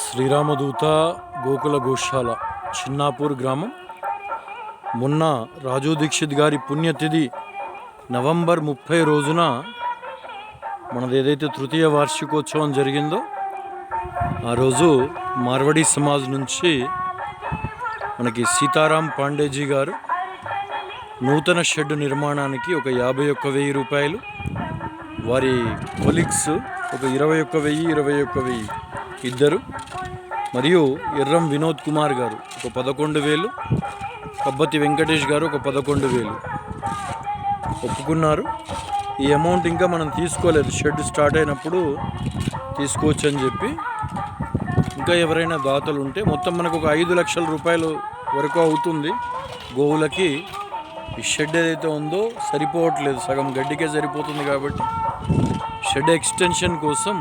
శ్రీరామదూత గోకుల గోశాల చిన్నాపూర్ గ్రామం. మొన్న రాజు దీక్షిత్ గారి పుణ్యతిథి నవంబర్ 30 రోజున మనది ఏదైతే తృతీయ వార్షికోత్సవం జరిగిందో ఆ రోజు మార్వడి సమాజ్ నుంచి మనకి సీతారాం పాండేజీ గారు నూతన షెడ్ నిర్మాణానికి ఒక 51,000 రూపాయలు, వారి కొలీగ్స్ ఒక 21,000 ఇద్దరు, మరియు ఎర్రం వినోద్ కుమార్ గారు ఒక 11,000, కబ్బతి వెంకటేష్ గారు ఒక 11,000 ఒప్పుకున్నారు. ఈ అమౌంట్ ఇంకా మనం తీసుకోలేదు, షెడ్ స్టార్ట్ అయినప్పుడు తీసుకోవచ్చు అని చెప్పి. ఇంకా ఎవరైనా దాతలు ఉంటే మొత్తం మనకు ఒక 5 లక్షల రూపాయలు వరకు అవుతుంది. గోవులకి ఈ షెడ్ ఏదైతే ఉందో సరిపోవట్లేదు, సగం గడ్డికే సరిపోతుంది. కాబట్టి షెడ్ ఎక్స్టెన్షన్ కోసం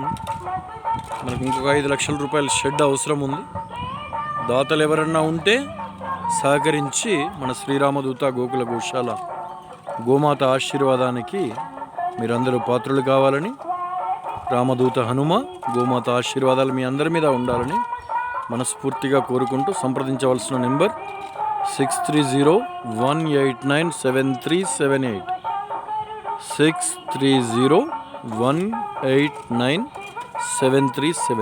మనకు ఇంకొక 5 లక్షల రూపాయల షెడ్ అవసరం ఉంది. దాతలు ఎవరన్నా ఉంటే సహకరించి మన శ్రీరామదూత గోకుల గోశాల గోమాత ఆశీర్వాదానికి మీరందరూ పాత్రలు కావాలని, రామదూత హనుమ గోమాత ఆశీర్వాదాలు మీ అందరి మీద ఉండాలని మనస్ఫూర్తిగా కోరుకుంటూ సంప్రదించవలసిన నెంబర్ 6301897378 6301897378.